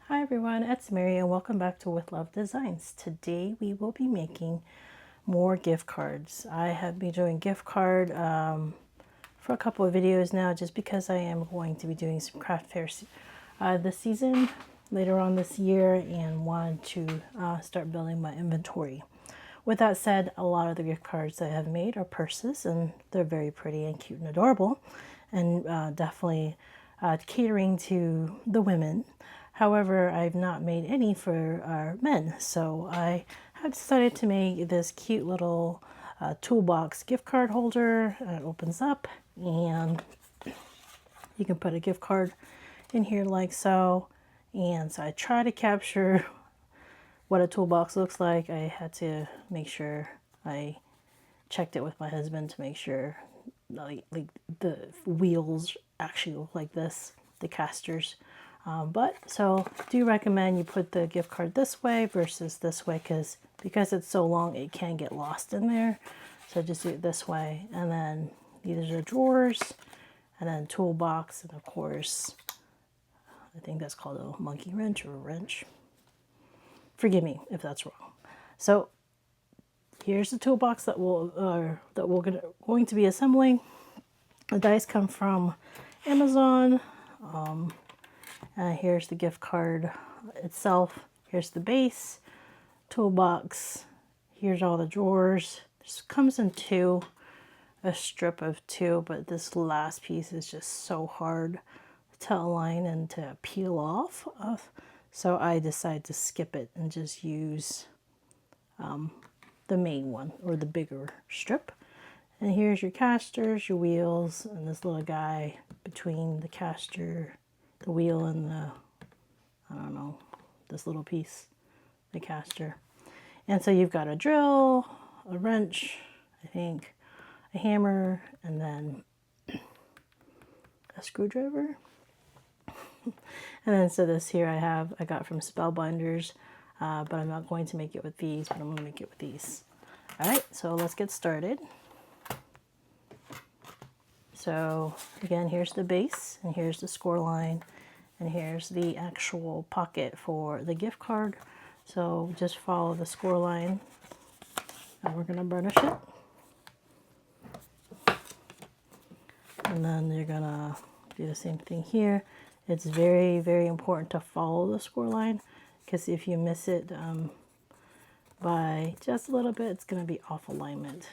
Hi everyone, it's Mary and welcome back to With Love Designs. Today we will be making more gift cards. I have been doing gift card for a couple of videos now just because I am going to be doing some craft fairs this season later on this year and wanted to start building my inventory. With that said, a lot of the gift cards I have made are purses and they're very pretty and cute and adorable and definitely catering to the women. However, I've not made any for our men, so I have decided to make this cute little toolbox gift card holder. It opens up and you can put a gift card in here like so. And so I try to capture what a toolbox looks like. I had to make sure I checked it with my husband to make sure like the wheels actually look like this, the casters. But so do recommend you put the gift card this way versus this way because it's so long it can get lost in there. So just do it this way, and then these are drawers, and then toolbox, and of course I think that's called a monkey wrench or a wrench. Forgive me if that's wrong. So here's the toolbox that we're going to be assembling. The dice come from Amazon. Here's the gift card itself. Here's the base, toolbox. Here's all the drawers. This comes in a strip of two, but this last piece is just so hard to align and to peel off of. So I decided to skip it and just use the main one or the bigger strip. And here's your casters, your wheels, and this little guy between the caster, the wheel, and the, I don't know, this little piece, the caster. And so you've got a drill, a wrench, I think, a hammer, and then a screwdriver. And then so this here I got from Spellbinders, but I'm not going to make it with these, but I'm going to make it with these. All right, so let's get started. So again, here's the base, and here's the score line, and here's the actual pocket for the gift card. So just follow the score line, and we're going to burnish it. And then you're going to do the same thing here. It's very, very important to follow the score line, because if you miss it by just a little bit, it's going to be off alignment.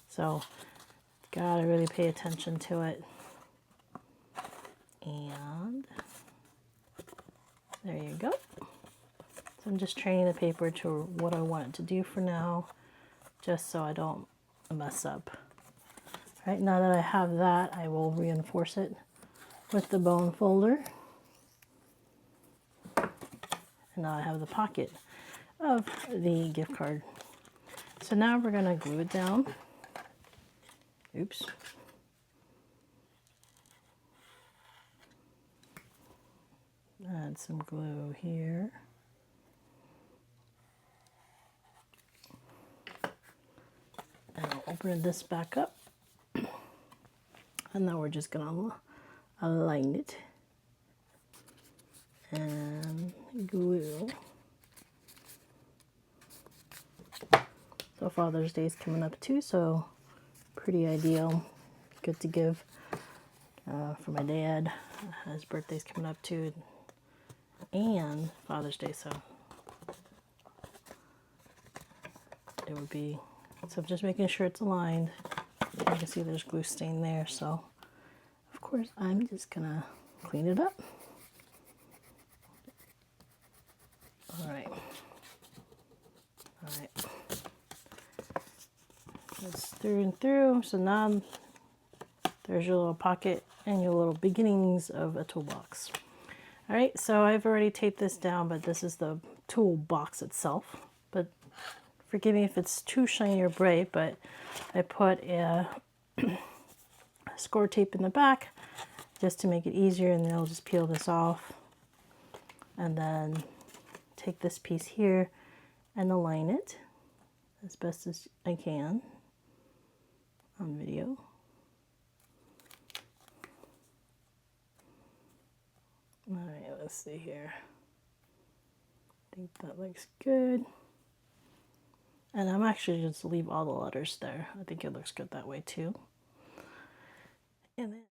So gotta really pay attention to it. And there you go. So I'm just training the paper to what I want it to do for now, just so I don't mess up. All right, now that I have that, I will reinforce it with the bone folder. And now I have the pocket of the gift card. So now we're gonna glue it down. Oops. Add some glue here. And I'll open this back up. And now we're just gonna align it and glue. So Father's Day is coming up too, so pretty ideal. Good to give for my dad. His birthday's coming up too, and Father's Day, so it would be. So I'm just making sure it's aligned. You can see there's glue stain there, so of course I'm just gonna clean it up. All right. Just through and through. So now there's your little pocket and your little beginnings of a toolbox. All right, so I've already taped this down, but this is the toolbox itself. But forgive me if it's too shiny or bright, but I put a score tape in the back just to make it easier, and then I'll just peel this off and then take this piece here and align it as best as I can on video. All right, let's see here. I think that looks good. And I'm actually just leave all the letters there. I think it looks good that way too. And then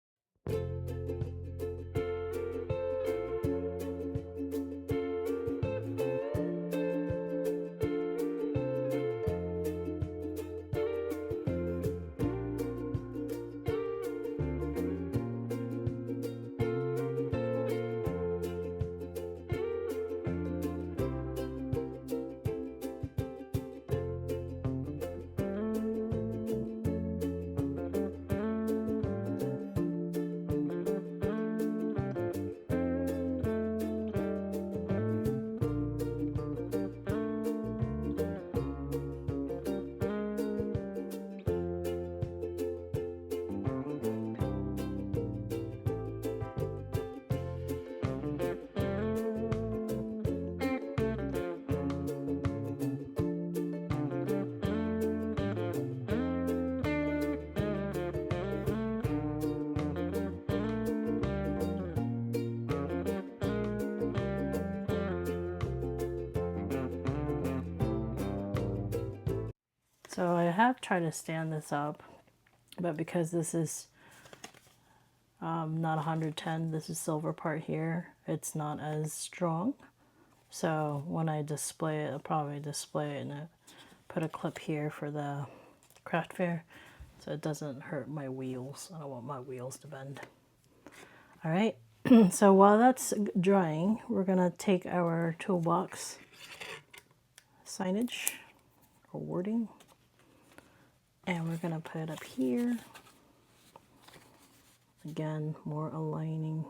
so I have tried to stand this up, but because this is not 110, this is silver part here, it's not as strong. So when I display it, I'll probably display it and put a clip here for the craft fair so it doesn't hurt my wheels. I don't want my wheels to bend. All right, so while that's drying, we're gonna take our toolbox signage or wording and we're gonna put it up here. Again, more aligning.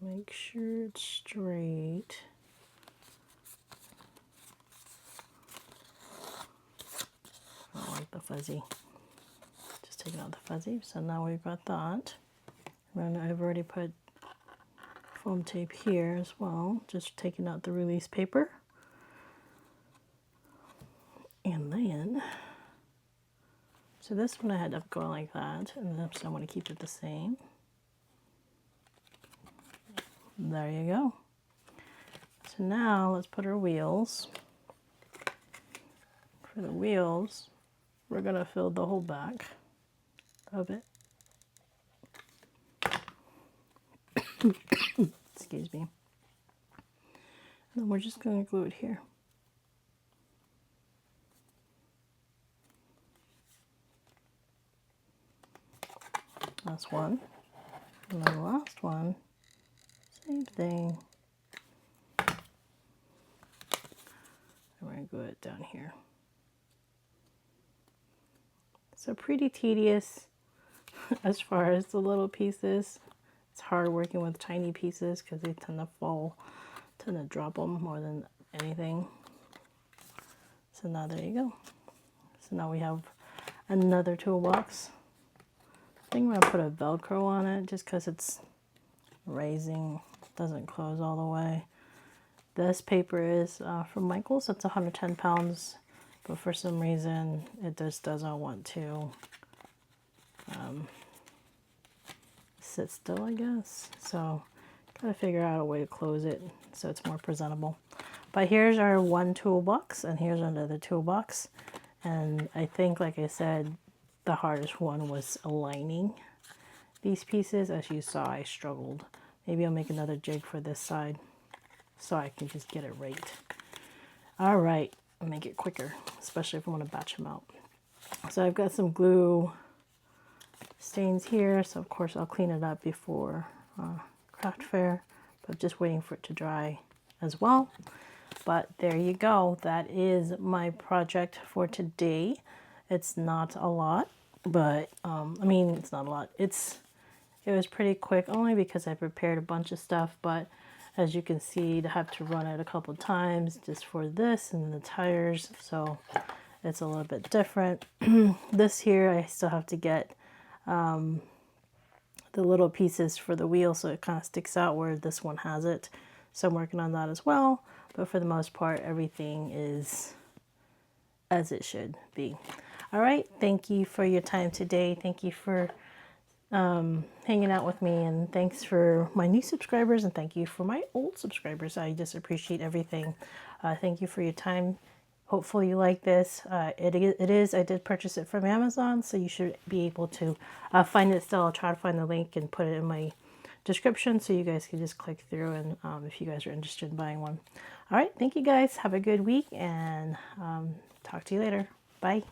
Make sure it's straight. I don't like the fuzzy. Just taking out the fuzzy. So now we've got that. And I've already put foam tape here as well. Just taking out the release paper. And then, so this one I had to go like that. And then so I want to keep it the same. There you go. So now let's put our wheels. For the wheels, we're gonna fill the whole back of it. Excuse me. And then we're just gonna glue it here. That's one. And then the last one, same thing. And we're going to glue it down here. So pretty tedious as far as the little pieces. It's hard working with tiny pieces because they tend to fall, tend to drop them more than anything. So now there you go. So now we have another toolbox. I think I'm going to put a Velcro on it just because it's raising, doesn't close all the way. This paper is from Michaels. It's 110 pounds, but for some reason it just doesn't want to sit still, I guess. So gotta figure out a way to close it so it's more presentable. But here's our one toolbox and here's another toolbox. And I think, like I said, the hardest one was aligning these pieces. As you saw, I struggled. Maybe I'll make another jig for this side so I can just get it right. All right, I'll make it quicker, especially if I want to batch them out. So I've got some glue stains here, so of course I'll clean it up before craft fair, but just waiting for it to dry as well. But there you go. That is my project for today. It's not a lot, but I mean, it's not a lot. It was pretty quick only because I prepared a bunch of stuff, but as you can see, I have to run it a couple of times just for this and the tires, so it's a little bit different. This here, I still have to get the little pieces for the wheel so it kind of sticks out where this one has it. So I'm working on that as well, but for the most part, everything is as it should be. All right, thank you for your time today. Thank you for hanging out with me, and thanks for my new subscribers, and thank you for my old subscribers. I just appreciate everything. Thank you for your time. Hopefully you like this. It is, I did purchase it from Amazon, so you should be able to find it still. I'll try to find the link and put it in my description so you guys can just click through, and if you guys are interested in buying one. All right, thank you guys. Have a good week, and talk to you later. Bye.